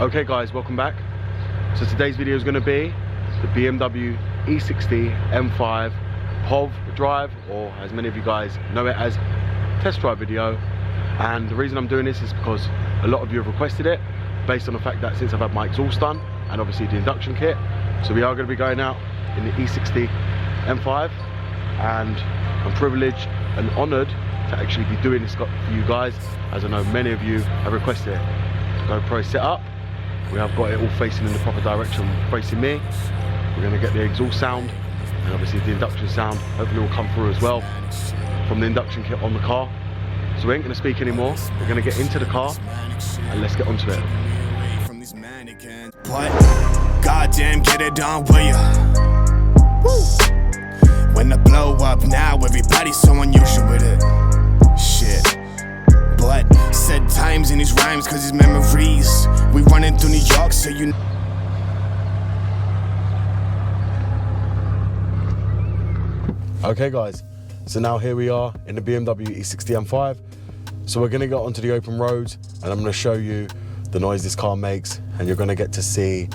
Okay guys, welcome back. So today's video is going to be the BMW E60 M5 POV drive, or as many of you guys know it as, test drive video. And the reason I'm doing this is because a lot of you have requested it, based on the fact that since I've had my exhaust done and obviously the induction kit. So we are going to be going out in the E60 M5, and I'm privileged and honoured to actually be doing this for you guys, as I know many of you have requested it. GoPro set up, we have got it all facing in the proper direction, facing me. We're going to get the exhaust sound and obviously the induction sound hopefully will come through as well from the induction kit on the car. So we ain't going to speak anymore, we're going to get into the car and let's get onto it. Goddamn, get it done, will ya? When I blow up now, everybody's so unusual with it. Shit. But said times in these rhymes, cause these memories. We running through New York, so you. Okay guys, so now here we are in the BMW E60 M5. So we're gonna get onto the open roads and I'm gonna show you the noise this car makes, and you're gonna get to see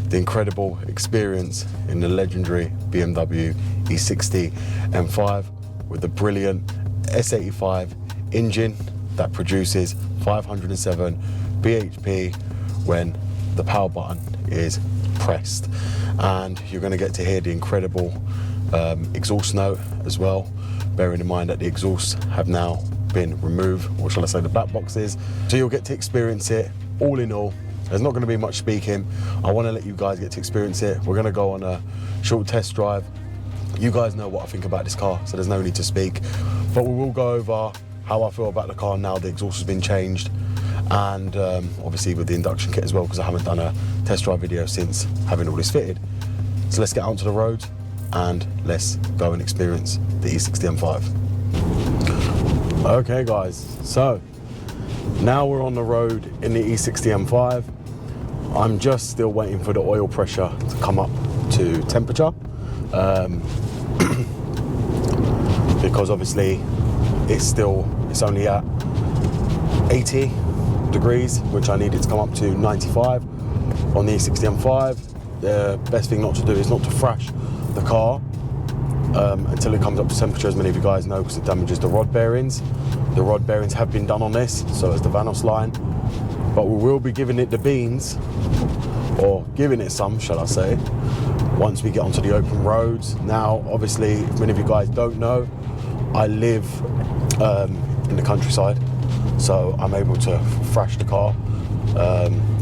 the incredible experience in the legendary BMW E60 M5 with the brilliant S85 engine that produces 507 bhp when the power button is pressed. And you're going to get to hear the incredible exhaust note as well, bearing in mind that the exhausts have now been removed, or shall I say the black boxes. So you'll get to experience it. All in all, there's not going to be much speaking. I want to let you guys get to experience it. We're going to go on a short test drive. You guys know what I think about this car, so there's no need to speak. But we will go over how I feel about the car now the exhaust has been changed, and obviously with the induction kit as well, because I haven't done a test drive video since having all this fitted. So let's get out onto the road and let's go and experience the E60 M5. Okay guys, so now we're on the road in the E60 M5. I'm just still waiting for the oil pressure to come up to temperature, because obviously it's only at 80 degrees, which I need it to come up to 95 on the E60 M5. The best thing not to do is not to thrash the car until it comes up to temperature, as many of you guys know, because it damages the rod bearings. The rod bearings have been done on this, so as the Vanos line, but we will be giving it the beans, or giving it some, shall I say, once we get onto the open roads. Now, obviously, if many of you guys don't know, I live in the countryside, so I'm able to thrash the car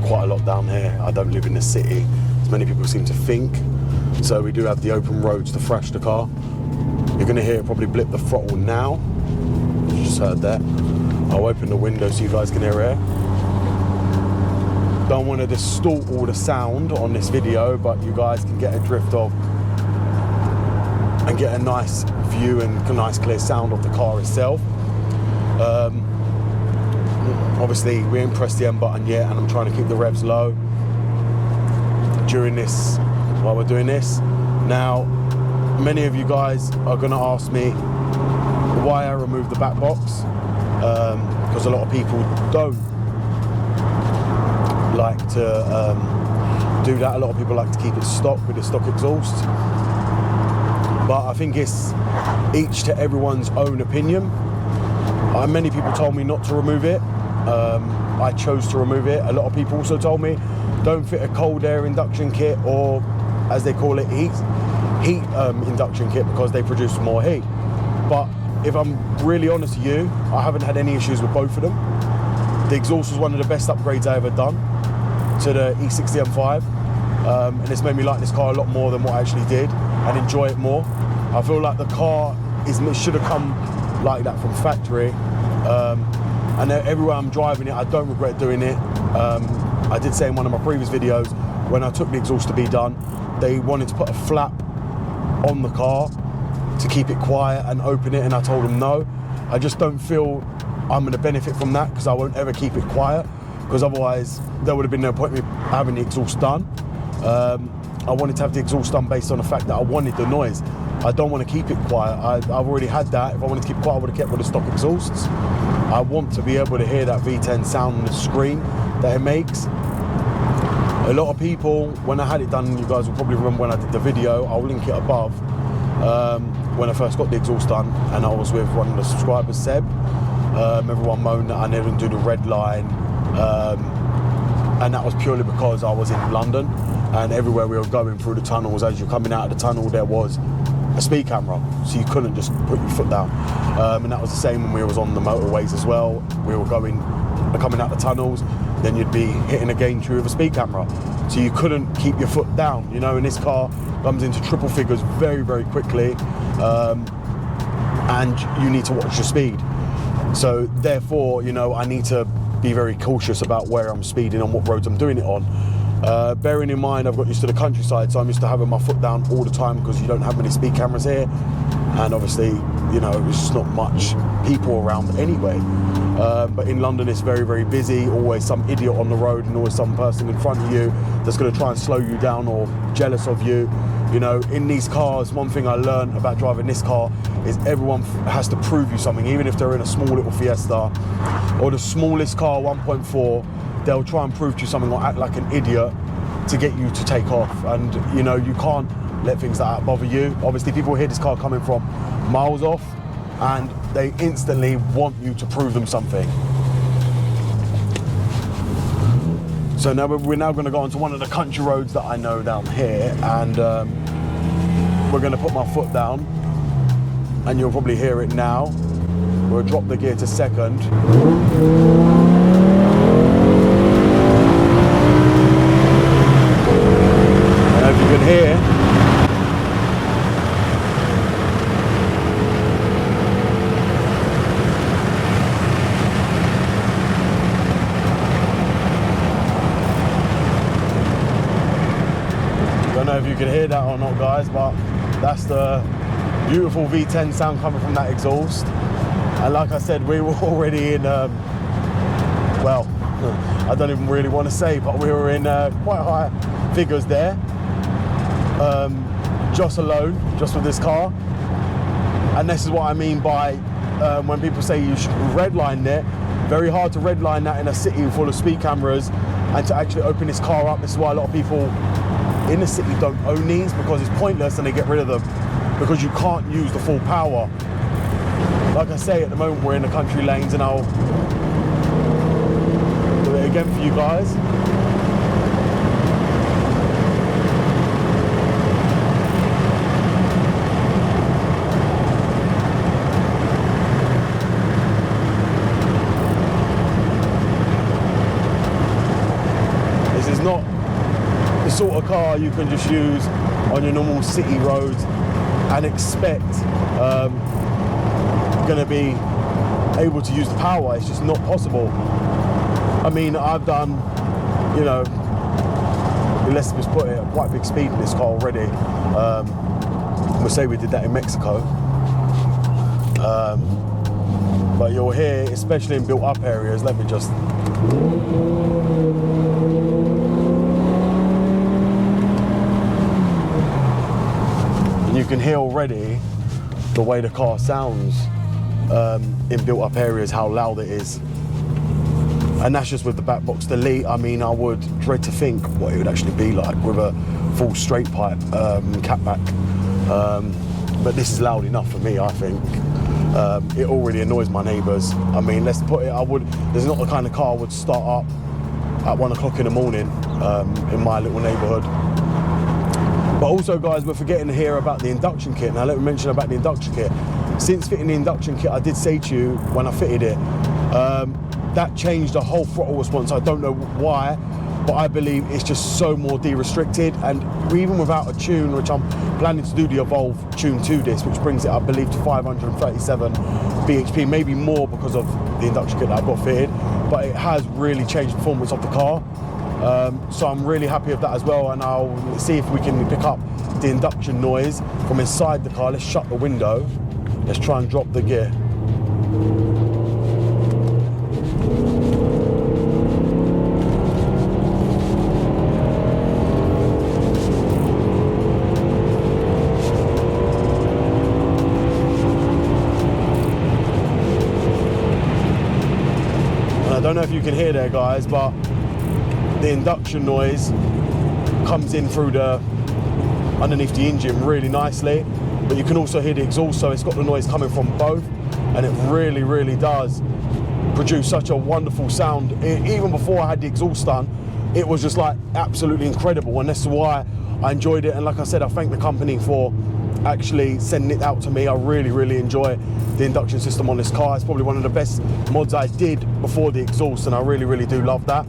quite a lot down here. I don't live in the city, as many people seem to think, so we do have the open roads to thrash the car. You're going to hear it probably blip the throttle now. You just heard that. I'll open the window so you guys can hear it. Don't want to distort all the sound on this video, but you guys can get a drift of and get a nice view and a nice clear sound of the car itself. Obviously we ain't pressed the M button yet, and I'm trying to keep the revs low during this, while we're doing this. Now, many of you guys are going to ask me why I removed the back box, because a lot of people don't like to do that. A lot of people like to keep it stock with the stock exhaust, but I think it's each to everyone's own opinion. Many people told me not to remove it. I chose to remove it. A lot of people also told me don't fit a cold air induction kit, or as they call it, heat induction kit, because they produce more heat. But if I'm really honest with you, I haven't had any issues with both of them. The exhaust was one of the best upgrades I ever done to the E60 M5, and it's made me like this car a lot more than what I actually did, and enjoy it more. I feel like the car should have come like that from factory, and everywhere I'm driving it, I don't regret doing it. I did say in one of my previous videos, when I took the exhaust to be done, they wanted to put a flap on the car to keep it quiet and open it, and I told them no. I just don't feel I'm going to benefit from that, because I won't ever keep it quiet, because otherwise there would have been no point in me having the exhaust done. I wanted to have the exhaust done based on the fact that I wanted the noise. I don't want to keep it quiet. I've already had that. If I wanted to keep it quiet, I would have kept with the stock exhausts. I want to be able to hear that V10 sound on the screen that it makes. A lot of people, when I had it done, you guys will probably remember when I did the video, I'll link it above, when I first got the exhaust done, and I was with one of the subscribers, Seb. Everyone moaned that I didn't do the red line, and that was purely because I was in London, and everywhere we were going through the tunnels, as you're coming out of the tunnel, there was a speed camera, so you couldn't just put your foot down. And that was the same when we was on the motorways as well. We were coming out the tunnels, then you'd be hitting a game tree with a speed camera, so you couldn't keep your foot down. You know, and this car comes into triple figures very, very quickly, and you need to watch your speed. So therefore, you know, I need to be very cautious about where I'm speeding and what roads I'm doing it on. Bearing in mind, I've got used to the countryside, so I'm used to having my foot down all the time because you don't have many speed cameras here, and obviously, you know, there's just not much people around anyway. But in London, it's very, very busy. Always some idiot on the road, and always some person in front of you that's going to try and slow you down or jealous of you. You know, in these cars, one thing I learned about driving this car is everyone has to prove you something, even if they're in a small little Fiesta or the smallest car, 1.4. They'll try and prove to you something or act like an idiot to get you to take off. And, you know, you can't let things like that bother you. Obviously, people hear this car coming from miles off, and they instantly want you to prove them something. So now we're now going to go onto one of the country roads that I know down here, and we're going to put my foot down, and you'll probably hear it now. We'll drop the gear to second. And as you can hear, don't know if you can hear that or not, guys, but that's the beautiful V10 sound coming from that exhaust. And like I said, we were already in, well, I don't even really want to say, but we were in quite high figures there, just alone, just with this car. And this is what I mean by when people say you should redline it. Very hard to redline that in a city full of speed cameras, and to actually open this car up. This is why a lot of people in the city don't own these, because it's pointless and they get rid of them because you can't use the full power. Like I say, at the moment we're in the country lanes, and I'll do it again for you guys. This is not the sort of car you can just use on your normal city roads and expect going to be able to use the power. It's just not possible. I mean, I've done, you know, let's just put it at quite a big speed in this car already. We'll say we did that in Mexico. But you'll hear, especially in built up areas, let me just... And you can hear already the way the car sounds in built up areas, how loud it is. And that's just with the back box delete. I mean, I would dread to think what it would actually be like with a full straight pipe catback. But this is loud enough for me, I think. It already annoys my neighbours. I mean, let's put it, this is not the kind of car I would start up at 1 o'clock in the morning in my little neighbourhood. But also, guys, we're forgetting to hear about the induction kit. Now, let me mention about the induction kit. Since fitting the induction kit, I did say to you when I fitted it, that changed the whole throttle response. I don't know why, but I believe it's just so more de-restricted. And even without a tune, which I'm planning to do the Evolve Tune 2 disc, which brings it, I believe, to 537 bhp, maybe more because of the induction kit that I got fitted, but it has really changed the performance of the car. So I'm really happy with that as well, and I'll see if we can pick up the induction noise from inside the car. Let's shut the window. Let's try and drop the gear. And I don't know if you can hear there, guys, but the induction noise comes in through the underneath the engine really nicely, but you can also hear the exhaust, so it's got the noise coming from both, and it really does produce such a wonderful sound. Even before I had the exhaust done, it was just like absolutely incredible, and that's why I enjoyed it. And like I said, I thank the company for actually sending it out to me. I really enjoy the induction system on this car. It's probably one of the best mods I did before the exhaust, and I really do love that.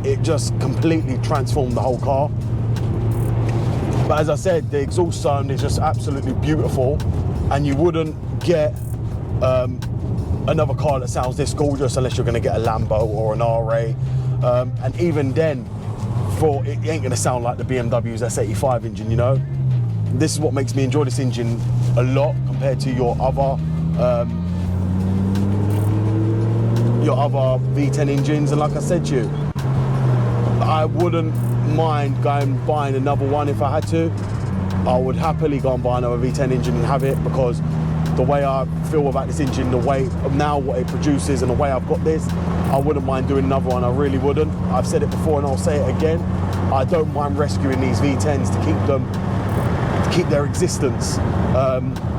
It just completely transformed the whole car. But as I said, the exhaust sound is just absolutely beautiful, and you wouldn't get another car that sounds this gorgeous unless you're going to get a Lambo or an RA. And even then, it ain't going to sound like the BMW's S85 engine, you know. This is what makes me enjoy this engine a lot compared to your other V10 engines. And like I said to you, I wouldn't mind buying another one if I had to. I would happily go and buy another V10 engine and have it, because the way I feel about this engine, the way now what it produces and the way I've got this, I wouldn't mind doing another one. I really wouldn't. I've said it before and I'll say it again. I don't mind rescuing these V10s to keep their existence,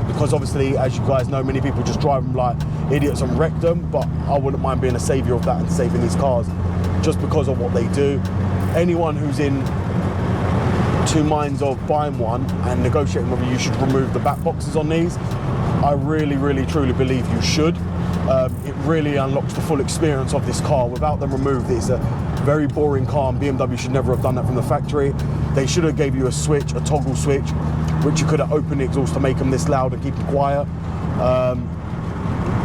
because obviously, as you guys know, many people just drive them like idiots and wreck them, but I wouldn't mind being a saviour of that and saving these cars just because of what they do. Anyone who's in two minds of buying one and negotiating whether you should remove the back boxes on these, I really truly believe you should. It really unlocks the full experience of this car. Without them removed, it's a very boring car, and BMW should never have done that from the factory. They should have gave you a switch, a toggle switch, which you could have opened the exhaust to make them this loud and keep it quiet.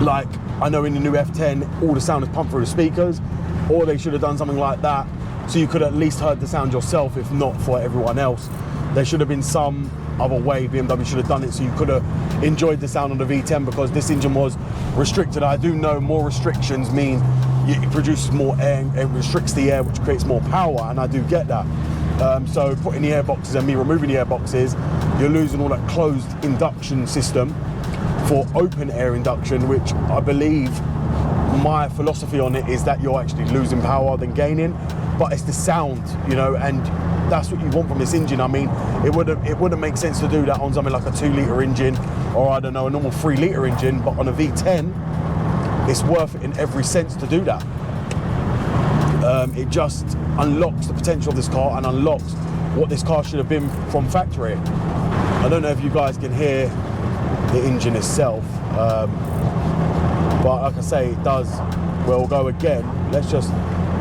Like I know in the new F10, all the sound is pumped through the speakers, or they should have done something like that so you could at least heard the sound yourself, if not for everyone else. There should have been some other way BMW should have done it so you could have enjoyed the sound on the V10, because this engine was restricted. I do know more restrictions mean it produces more air, it restricts the air, which creates more power, and I do get that. So putting the airboxes and me removing the airboxes, you're losing all that closed induction system for open air induction, which I believe my philosophy on it is that you're actually losing power than gaining, but it's the sound, you know, and that's what you want from this engine. I mean, it wouldn't make sense to do that on something like a 2-litre engine, or I don't know, a normal 3-litre engine, but on a V10, it's worth it in every sense to do that. It just unlocks the potential of this car and unlocks what this car should have been from factory. I don't know if you guys can hear the engine itself, but like I say, it does. We'll go again. Let's just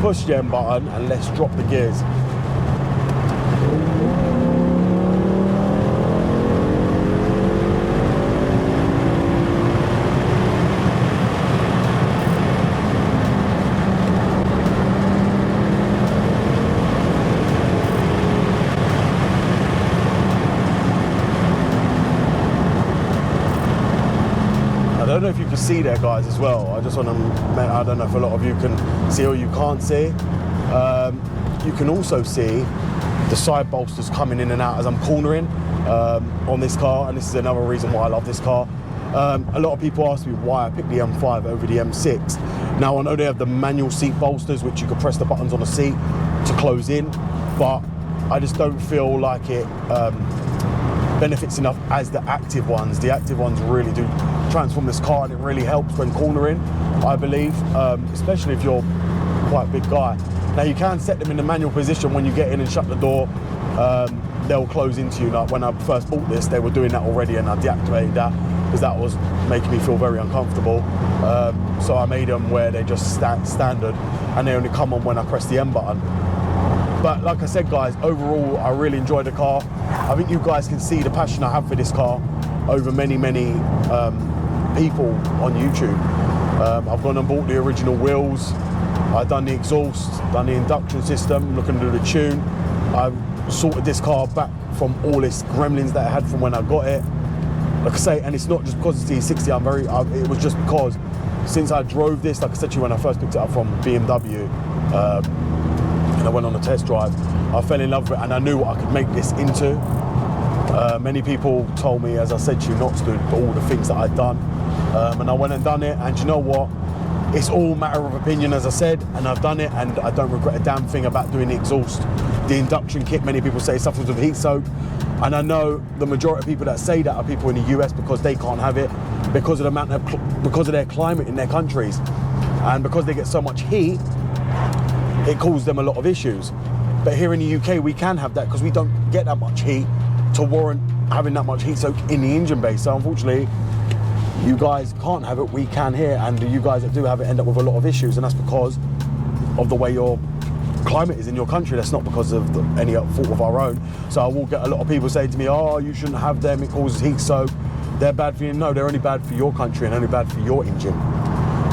push the M button and let's drop the gears. I don't know if you can see there, guys, as well. I just want to, I don't know if a lot of you can see or you can't see. You can also see the side bolsters coming in and out as I'm cornering on this car, and this is another reason why I love this car. A lot of people ask me why I picked the M5 over the M6. Now, I know they have the manual seat bolsters, which you can press the buttons on the seat to close in, but I just don't feel like it benefits enough as the active ones. The active ones really do transform this car, and it really helps when cornering, I believe, especially if you're quite a big guy. Now, you can set them in the manual position. When you get in and shut the door, they'll close into you. Like when I first bought this, they were doing that already, and I deactivated that because that was making me feel very uncomfortable. So I made them where they just standard, and they only come on when I press the M button. But like I said, guys, overall, I really enjoyed the car. I think you guys can see the passion I have for this car over many people on YouTube. I've gone and bought the original wheels. I've done the exhaust, done the induction system, looking to do the tune. I've sorted this car back from all its gremlins that I had from when I got it. Like I say, and it's not just because it's the E60, it was just because since I drove this, like I said to you when I first picked it up from BMW, and I went on a test drive, I fell in love with it, and I knew what I could make this into. Many people told me, as I said to you, not to do all the things that I'd done, and I went and done it, and you know what? it's all matter of opinion, as I said, and I've done it, and I don't regret a damn thing about doing the exhaust. The induction kit, many people say suffers with heat soak, and I know the majority of people that say that are people in the US because they can't have it because of the amount of because of their climate in their countries, and because they get so much heat, it causes them a lot of issues. But here in the UK, we can have that because we don't get that much heat to warrant having that much heat soak in the engine bay. So unfortunately, you guys can't have it, we can here, and you guys that do have it end up with a lot of issues, and that's because of the way your climate is in your country. That's not because of any fault of our own. So I will get a lot of people saying to me, oh, you shouldn't have them, it causes heat soak, they're bad for you. No, they're only bad for your country and only bad for your engine.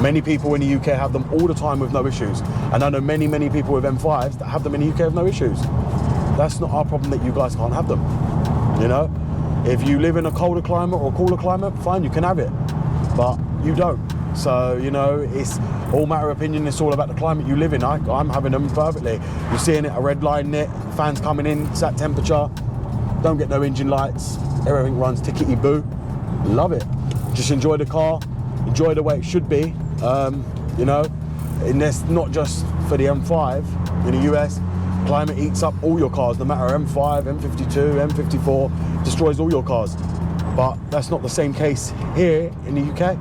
Many people in the UK have them all the time with no issues, and I know many people with M5s that have them in the UK with no issues. That's not our problem that you guys can't have them, you know? If you live in a colder climate or a cooler climate, fine, you can have it, but you don't. So, you know, it's all matter of opinion. It's all about the climate you live in. I'm having them perfectly. You're seeing it, a red line it, fans coming in, it's at temperature, don't get no engine lights, everything runs tickety-boo. Love it. Just enjoy the car, enjoy the way it should be, you know, and that's not just for the M5 in the US. Climate eats up all your cars, no matter M5, M52, M54, destroys all your cars. But that's not the same case here in the UK.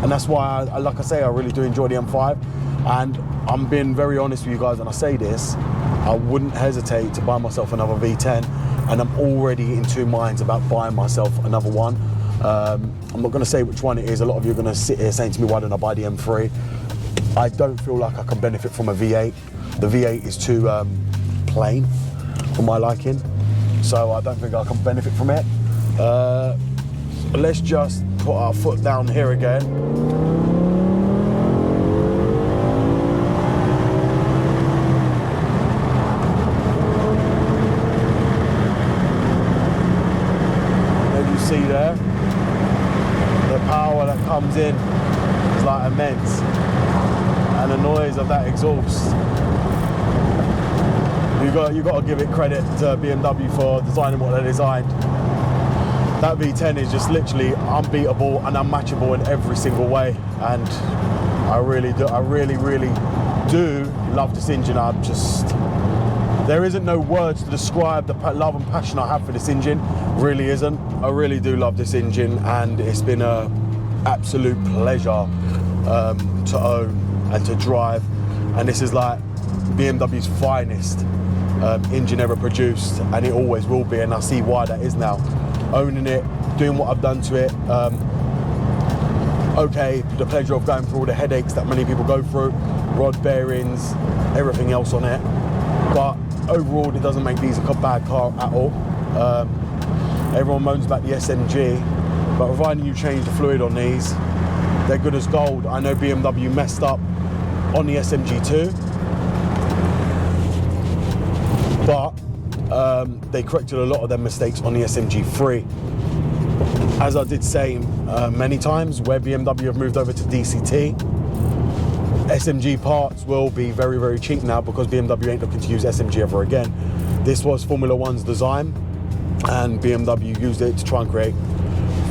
And that's why, like I say, I really do enjoy the M5. And I'm being very honest with you guys when I say this, I wouldn't hesitate to buy myself another V10. And I'm already in two minds about buying myself another one. I'm not gonna say which one it is. A lot of you are gonna sit here saying to me, why don't I buy the M3? I don't feel like I can benefit from a V8. The V8 is too plain for my liking, so I don't think I can benefit from it. Let's just put our foot down here again. As you see there, the power that comes in is like immense, and the noise of that exhaust. You got to give it credit to BMW for designing what they designed. That V10 is just literally unbeatable and unmatchable in every single way, and I really do love this engine. There isn't no words to describe the love and passion I have for this engine. Really isn't. I really do love this engine, and it's been a absolute pleasure to own and to drive. And this is like BMW's finest engine ever produced, and it always will be, and I see why that is now. Owning it, doing what I've done to it, okay, the pleasure of going through all the headaches that many people go through, rod bearings, everything else on it, but overall it doesn't make these a bad car at all. Everyone moans about the SMG, but providing you change the fluid on these, they're good as gold. I know BMW messed up on the SMG2, but they corrected a lot of their mistakes on the SMG3. As I did say many times, where BMW have moved over to DCT, SMG parts will be very cheap now because BMW ain't looking to use SMG ever again. This was Formula One's design, and BMW used it to try and create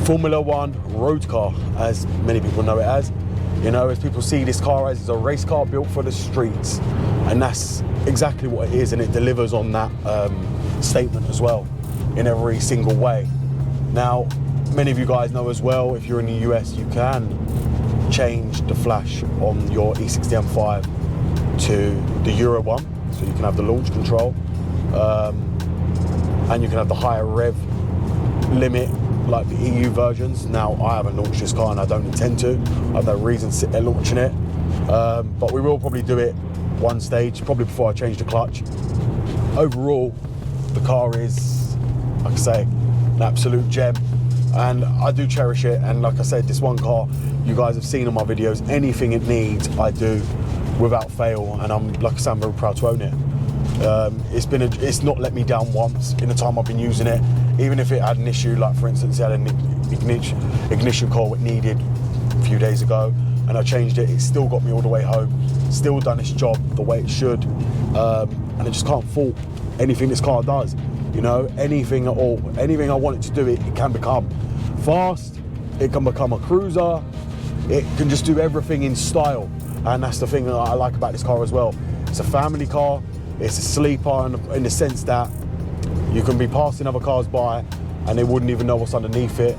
Formula One road car, as many people know it as. You know, as people see this car as a race car built for the streets, and that's exactly what it is, and it delivers on that statement as well in every single way. Now, many of you guys know as well, if you're in the US, you can change the flash on your E60 M5 to the Euro one, so you can have the launch control, and you can have the higher rev limit like the EU versions. Now, I haven't launched this car and I don't intend to. I have no reason to sit there launching it, but we will probably do it one stage, probably before I change the clutch. Overall, the car is, like I say, an absolute gem, and I do cherish it. And like I said, this one car you guys have seen on my videos, anything it needs I do without fail, and I'm, like I said, I'm very proud to own it. It's not let me down once in the time I've been using it. Even if it had an issue, like for instance, it had an ignition coil it needed a few days ago, and I changed it, it still got me all the way home, still done its job the way it should, and I just can't fault anything this car does, you know, anything at all. Anything I want it to do, it can become fast, it can become a cruiser, it can just do everything in style, and that's the thing that I like about this car as well. It's a family car, it's a sleeper in the sense that you can be passing other cars by and they wouldn't even know what's underneath it,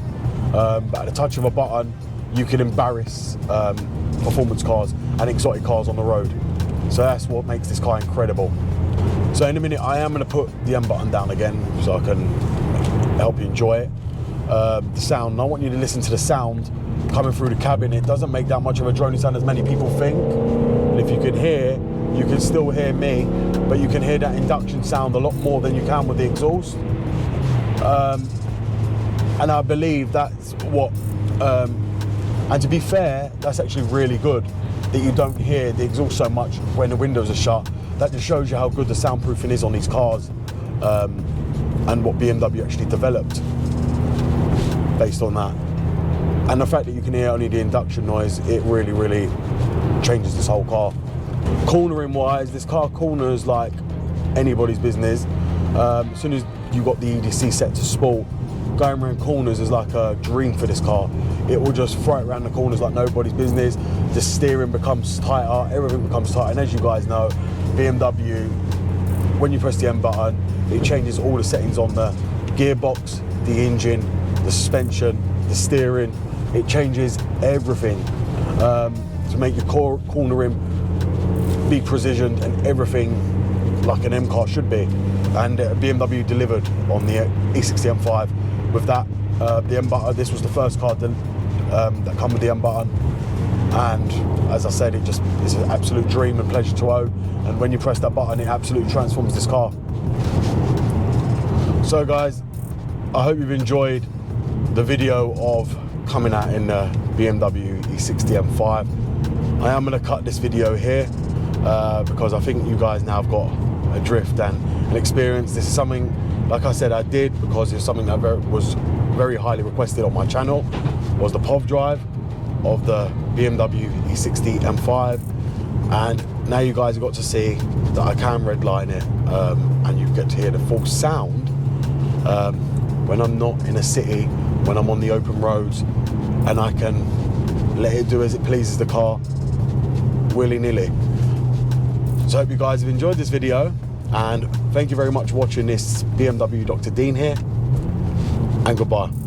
but at the touch of a button you can embarrass performance cars and exotic cars on the road. So that's what makes this car incredible. So in a minute I am going to put the M button down again so I can help you enjoy it. The sound, and I want you to listen to the sound coming through the cabin. It doesn't make that much of a droning sound as many people think. And if you can hear, you can still hear me, but you can hear that induction sound a lot more than you can with the exhaust. And I believe that's what, and to be fair, that's actually really good that you don't hear the exhaust so much when the windows are shut. That just shows you how good the soundproofing is on these cars, and what BMW actually developed based on that. And the fact that you can hear only the induction noise, it really, really changes this whole car. Cornering wise, this car corners like anybody's business. As soon as you got the EDC set to sport, going around corners is like a dream for this car. It will just throw it around the corners like nobody's business. The steering becomes tighter, everything becomes tighter. And as you guys know, BMW, when you press the M button, it changes all the settings on the gearbox, the engine, the suspension, the steering. It changes everything to make your cornering be precision and everything like an M car should be. And BMW delivered on the E60 M5 with that. The M button, this was the first car that come with the M button. And as I said, it's an absolute dream and pleasure to own. And when you press that button, it absolutely transforms this car. So guys, I hope you've enjoyed the video of coming out in the BMW E60 M5. I am going to cut this video here because I think you guys now have got a drift and an experience. This is something, like I said, I did because it's something that was very highly requested on my channel, was the POV drive of the BMW E60 M5. And now you guys have got to see that I can redline it, and you get to hear the full sound when I'm not in a city, when I'm on the open roads, and I can let it do as it pleases the car, willy-nilly. So I hope you guys have enjoyed this video, and thank you very much for watching this. BMW Dr. Dean here, and goodbye.